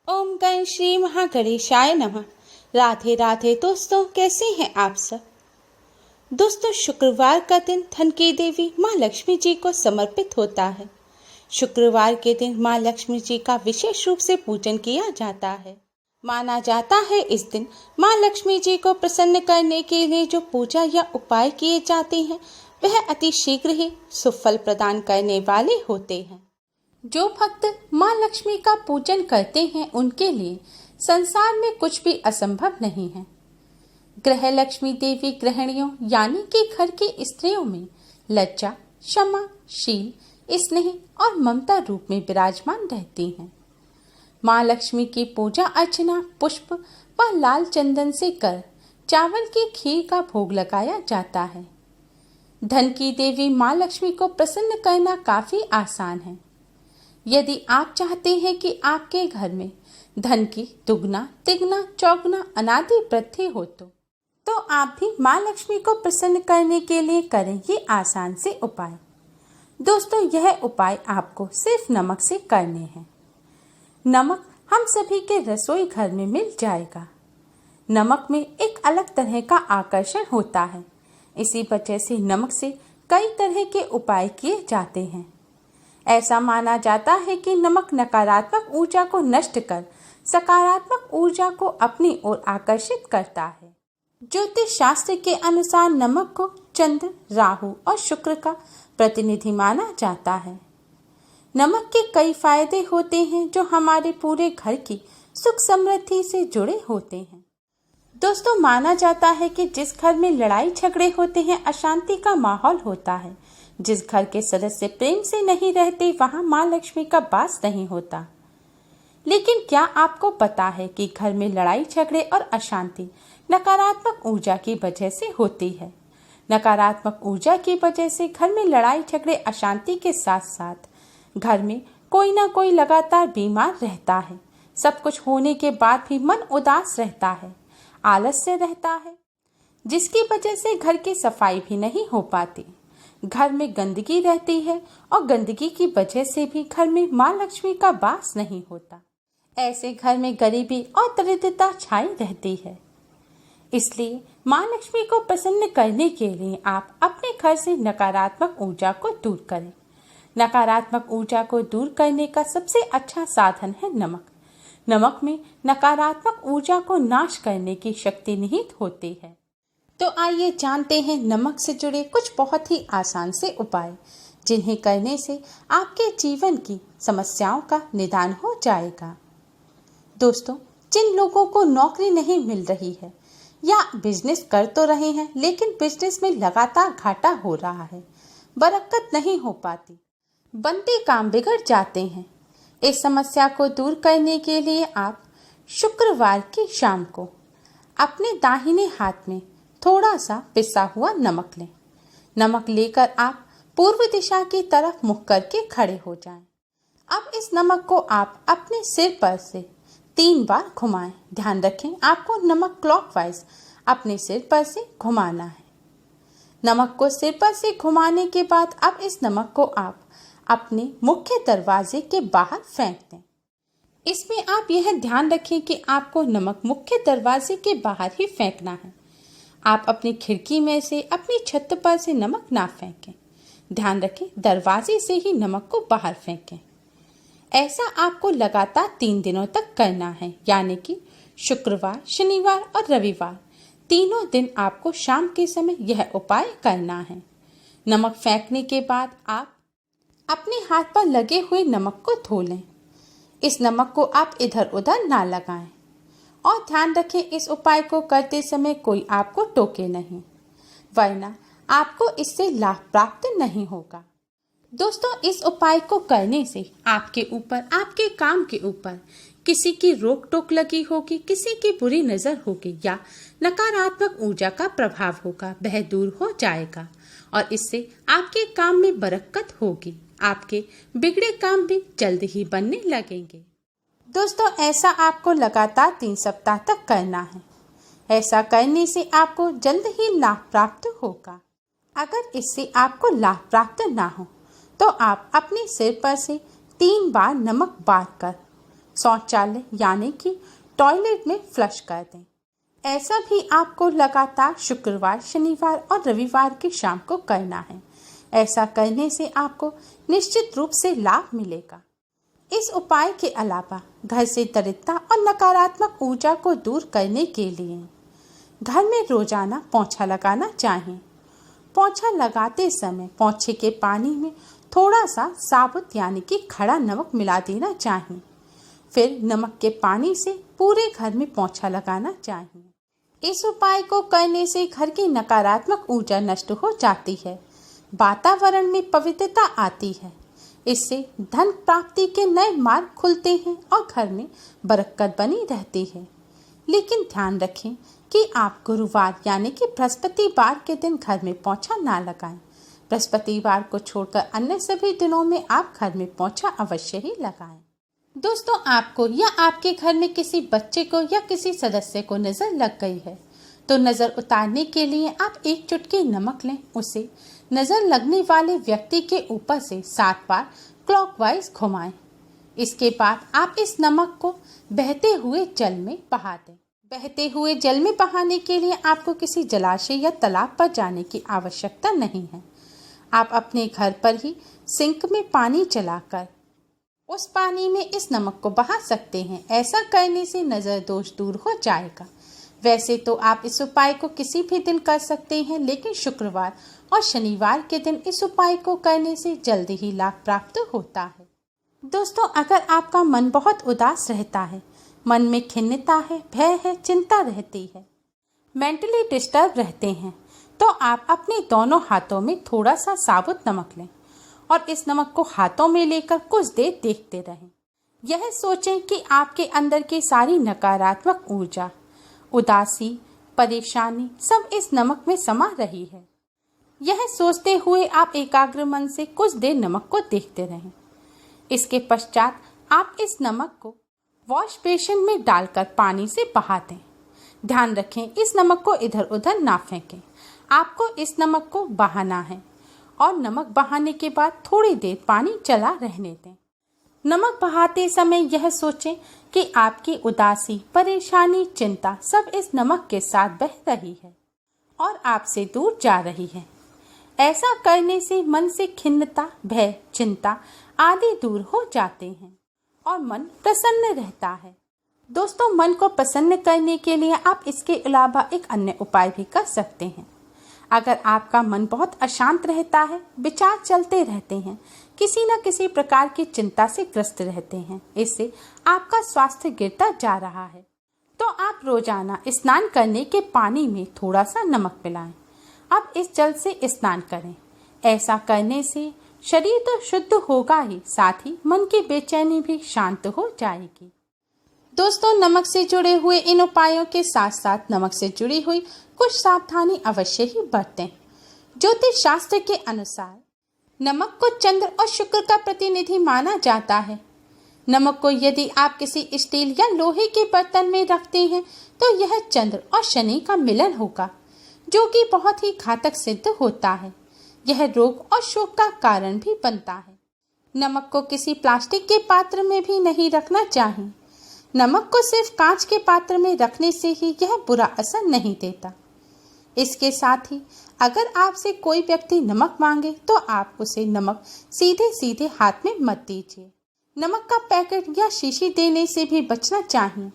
ओम गण श्री महागणेशाय नमः। राधे राधे दोस्तों, कैसे हैं आप सब। दोस्तों, शुक्रवार का दिन धन की देवी माँ लक्ष्मी जी को समर्पित होता है। शुक्रवार के दिन माँ लक्ष्मी जी का विशेष रूप से पूजन किया जाता है। माना जाता है इस दिन माँ लक्ष्मी जी को प्रसन्न करने के लिए जो पूजा या उपाय किए जाते हैं वह अति शीघ्र ही सुफल प्रदान करने वाले होते हैं। जो भक्त माँ लक्ष्मी का पूजन करते हैं उनके लिए संसार में कुछ भी असंभव नहीं है। ग्रह लक्ष्मी देवी गृहिणियों यानी कि घर की स्त्रियों में लज्जा, क्षमा, शील, स्नेह और ममता रूप में विराजमान रहती हैं। माँ लक्ष्मी की पूजा अर्चना पुष्प व लाल चंदन से कर चावल की खीर का भोग लगाया जाता है। धन की देवी माँ लक्ष्मी को प्रसन्न करना काफी आसान है। यदि आप चाहते हैं कि आपके घर में धन की दुगना तिगना चौगुना अनादि वृद्धि हो तो आप भी माँ लक्ष्मी को प्रसन्न करने के लिए करें ये आसान से उपाय। दोस्तों, यह उपाय आपको सिर्फ नमक से करने हैं। नमक हम सभी के रसोई घर में मिल जाएगा। नमक में एक अलग तरह का आकर्षण होता है। इसी वजह से नमक से कई तरह के उपाय किए जाते हैं। ऐसा माना जाता है कि नमक नकारात्मक ऊर्जा को नष्ट कर सकारात्मक ऊर्जा को अपनी ओर आकर्षित करता है। ज्योतिष शास्त्र के अनुसार नमक को चंद्र, राहु और शुक्र का प्रतिनिधि माना जाता है। नमक के कई फायदे होते हैं जो हमारे पूरे घर की सुख समृद्धि से जुड़े होते हैं। दोस्तों, माना जाता है कि जिस घर में लड़ाई झगड़े होते हैं, अशांति का माहौल होता है, जिस घर के सदस्य प्रेम से नहीं रहते, वहां माँ लक्ष्मी का वास नहीं होता। लेकिन क्या आपको पता है कि घर में लड़ाई झगड़े और अशांति नकारात्मक ऊर्जा की वजह से होती है। नकारात्मक ऊर्जा की वजह से घर में लड़ाई झगड़े अशांति के साथ साथ घर में कोई ना कोई लगातार बीमार रहता है। सब कुछ होने के बाद भी मन उदास रहता है, आलस्य रहता है, जिसकी वजह से घर की सफाई भी नहीं हो पाती। घर में गंदगी रहती है और गंदगी की वजह से भी घर में माँ लक्ष्मी का वास नहीं होता। ऐसे घर में गरीबी और दरिद्रता छाई रहती है। इसलिए माँ लक्ष्मी को प्रसन्न करने के लिए आप अपने घर से नकारात्मक ऊर्जा को दूर करें। नकारात्मक ऊर्जा को दूर करने का सबसे अच्छा साधन है नमक। नमक में नकारात्मक ऊर्जा को नाश करने की शक्ति निहित होती है। तो आइए जानते हैं नमक से जुड़े कुछ बहुत ही आसान से उपाय, जिन्हें करने से आपके जीवन की समस्याओं का निदान हो जाएगा। दोस्तों, जिन लोगों को नौकरी नहीं मिल रही है या बिजनेस कर तो रहे हैं लेकिन बिजनेस में लगातार घाटा हो रहा है, बरकत नहीं हो पाती, बनते काम बिगड़ जाते हैं, इस समस्या को दूर करने के लिए आप शुक्रवार की शाम को अपने दाहिने हाथ में थोड़ा सा पिसा हुआ नमक लें। नमक लेकर आप पूर्व दिशा की तरफ मुख करके खड़े हो जाएं। अब इस नमक को आप अपने सिर पर से 3 बार घुमाएं। ध्यान रखें, आपको नमक क्लॉकवाइज अपने सिर पर से घुमाना है। नमक को सिर पर से घुमाने के बाद अब इस नमक को आप अपने मुख्य दरवाजे के बाहर फेंक दें। इसमें आप यह ध्यान रखें कि आपको नमक मुख्य दरवाजे के बाहर ही फेंकना है। आप अपनी खिड़की में से, अपनी छत पर से नमक ना फेंकें। ध्यान रखें, दरवाजे से ही नमक को बाहर फेंकें। ऐसा आपको लगातार 3 दिनों तक करना है, यानी कि शुक्रवार, शनिवार और रविवार तीनों दिन आपको शाम के समय यह उपाय करना है। नमक फेंकने के बाद आप अपने हाथ पर लगे हुए नमक को धो लें। इस नमक को आप इधर उधर ना लगाएं और ध्यान रखें, इस उपाय को करते समय कोई आपको टोके नहीं, वरना आपको इससे लाभ प्राप्त नहीं होगा। दोस्तों, इस उपाय को करने से आपके ऊपर, आपके काम के ऊपर किसी की रोक टोक लगी होगी, किसी की बुरी नजर होगी या नकारात्मक ऊर्जा का प्रभाव होगा, वह दूर हो जाएगा और इससे आपके काम में बरकत होगी। आपके बिगड़े काम भी जल्द ही बनने लगेंगे। दोस्तों, ऐसा आपको लगातार 3 सप्ताह तक करना है। ऐसा करने से आपको जल्द ही लाभ प्राप्त होगा। अगर इससे आपको लाभ प्राप्त ना हो तो आप अपने सिर पर से 3 बार नमक बार कर शौचालय यानी कि टॉयलेट में फ्लश कर दें। ऐसा भी आपको लगातार शुक्रवार, शनिवार और रविवार की शाम को करना है। ऐसा करने से आपको निश्चित रूप से लाभ मिलेगा। इस उपाय के अलावा घर से दरिद्रता और नकारात्मक ऊर्जा को दूर करने के लिए घर में रोजाना पोंछा लगाना चाहिए। पोंछा लगाते समय पोंछे के पानी में थोड़ा सा साबुत यानी कि खड़ा नमक मिला देना चाहिए। फिर नमक के पानी से पूरे घर में पोंछा लगाना चाहिए। इस उपाय को करने से घर की नकारात्मक ऊर्जा नष्ट हो जाती है, वातावरण में पवित्रता आती है। इससे धन प्राप्ति के नए मार्ग खुलते हैं और घर में बरकत बनी रहती है। लेकिन ध्यान रखें कि आप गुरुवार यानी कि बृहस्पतिवार के दिन घर में पोंछा ना लगाएं। बृहस्पतिवार को छोड़कर अन्य सभी दिनों में आप घर में पोंछा अवश्य ही लगाएं। दोस्तों, आपको या आपके घर में किसी बच्चे को या किसी सदस्य को नजर लग गई है तो नजर उतारने के लिए आप एक चुटकी नमक लें। उसे नजर लगने वाले व्यक्ति के ऊपर से 7 बार क्लॉकवाइज घुमाएं। इसके बाद आप इस नमक को बहते हुए जल में बहा दें। बहते हुए जल में बहाने के लिए आपको किसी जलाशय या तालाब पर जाने की आवश्यकता नहीं है। आप अपने घर पर ही सिंक में पानी चलाकर उस पानी में इस नमक को बहा सकते हैं। ऐसा करने से नजर दोष दूर हो जाएगा। वैसे तो आप इस उपाय को किसी भी दिन कर सकते हैं, लेकिन शुक्रवार और शनिवार के दिन इस उपाय को करने से जल्दी ही लाभ प्राप्त होता है। दोस्तों, अगर आपका मन बहुत उदास रहता है, मन में खिन्नता है, भय है, चिंता रहती है, मेंटली डिस्टर्ब रहते हैं, तो आप अपने दोनों हाथों में थोड़ा सा साबुत नमक लें और इस नमक को हाथों में लेकर कुछ देर देखते रहें। यह सोचें कि आपके अंदर की सारी नकारात्मक ऊर्जा, उदासी, परेशानी सब इस नमक में समा रही है। यह सोचते हुए आप एकाग्र मन से कुछ देर नमक को देखते रहें। इसके पश्चात आप इस नमक को वॉश बेसिन में डालकर पानी से बहा दें। ध्यान रखें, इस नमक को इधर उधर ना फेंकें। आपको इस नमक को बहाना है और नमक बहाने के बाद थोड़ी देर पानी चला रहने दें। नमक बहाते समय यह सोचें कि आपकी उदासी, परेशानी, चिंता सब इस नमक के साथ बह रही है और आपसे दूर जा रही है। ऐसा करने से मन से खिन्नता, भय, चिंता आदि दूर हो जाते हैं और मन प्रसन्न रहता है। दोस्तों, मन को प्रसन्न करने के लिए आप इसके अलावा एक अन्य उपाय भी कर सकते हैं। अगर आपका मन बहुत अशांत रहता है, विचार चलते रहते हैं, किसी न किसी प्रकार की चिंता से ग्रस्त रहते हैं, इससे आपका स्वास्थ्य गिरता जा रहा है, तो आप रोजाना स्नान करने के पानी में थोड़ा सा नमक मिलाएं। अब इस जल से स्नान करें। ऐसा करने से शरीर तो शुद्ध होगा ही, साथ ही मन की बेचैनी भी शांत हो जाएगी। दोस्तों, नमक से जुड़े हुए इन उपायों के साथ साथ नमक से जुड़ी हुई कुछ सावधानी अवश्य ही बरतें। ज्योतिष शास्त्र के अनुसार नमक को चंद्र और शुक्र का प्रतिनिधि माना जाता है। नमक को यदि आप किसी स्टील या लोहे के बर्तन में रखते हैं तो यह चंद्र और शनि का मिलन होगा, जो कि बहुत ही घातक सिद्ध होता है। यह रोग और शोक का कारण भी बनता है। नमक को किसी प्लास्टिक के पात्र में भी नहीं रखना चाहिए। नमक को सिर्फ कांच के पात्र में रखने से ही यह बुरा असर नहीं देता। इसके साथ ही अगर आपसे कोई व्यक्ति नमक मांगे तो आप उसे नमक सीधे सीधे हाथ में मत दीजिए। नमक का पैकेट या शीशी देने से भी बचना चाहिए।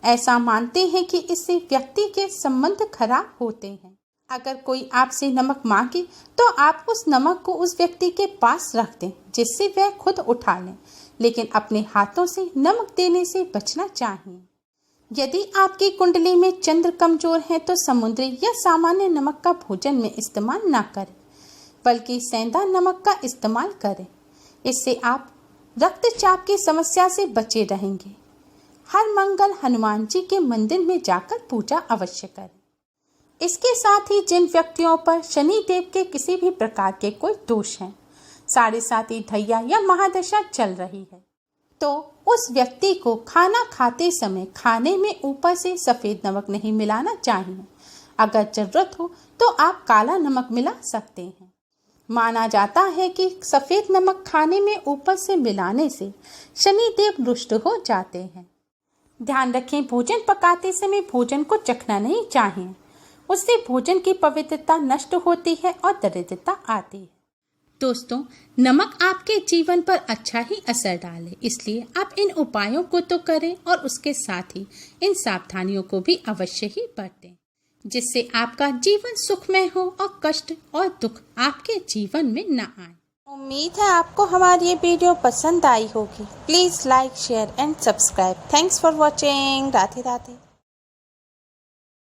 ऐसा मानते हैं कि इससे व्यक्ति के संबंध खराब होते हैं। अगर कोई आपसे नमक मांगे तो आप उस नमक को उस व्यक्ति के पास रख दें जिससे वह खुद उठा लें, लेकिन अपने हाथों से नमक देने से बचना चाहिए। यदि आपकी कुंडली में चंद्र कमजोर है तो समुद्री या सामान्य नमक का भोजन में इस्तेमाल ना करें, बल्कि सेंधा नमक का इस्तेमाल करें। इससे आप रक्तचाप की समस्या से बचे रहेंगे। हर मंगल हनुमान जी के मंदिर में जाकर पूजा अवश्य करें। इसके साथ ही जिन व्यक्तियों पर शनि देव के किसी भी प्रकार के कोई दोष हैं, 7.5 ढैया या महादशा चल रही है, तो उस व्यक्ति को खाना खाते समय खाने में ऊपर से सफेद नमक नहीं मिलाना चाहिए। अगर जरूरत हो तो आप काला नमक मिला सकते हैं। माना जाता है कि सफेद नमक खाने में ऊपर से मिलाने से शनिदेव रुष्ट हो जाते हैं। ध्यान रखें, भोजन पकाते समय भोजन को चखना नहीं चाहिए, उससे भोजन की पवित्रता नष्ट होती है और दरिद्रता आती है। दोस्तों, नमक आपके जीवन पर अच्छा ही असर डाले, इसलिए आप इन उपायों को तो करें और उसके साथ ही इन सावधानियों को भी अवश्य ही बरतें, जिससे आपका जीवन सुखमय हो और कष्ट और दुख आपके जीवन में न आए। उम्मीद है आपको हमारी ये वीडियो पसंद आई होगी। Please like, share and subscribe. Thanks for watching. Radhe Radhe.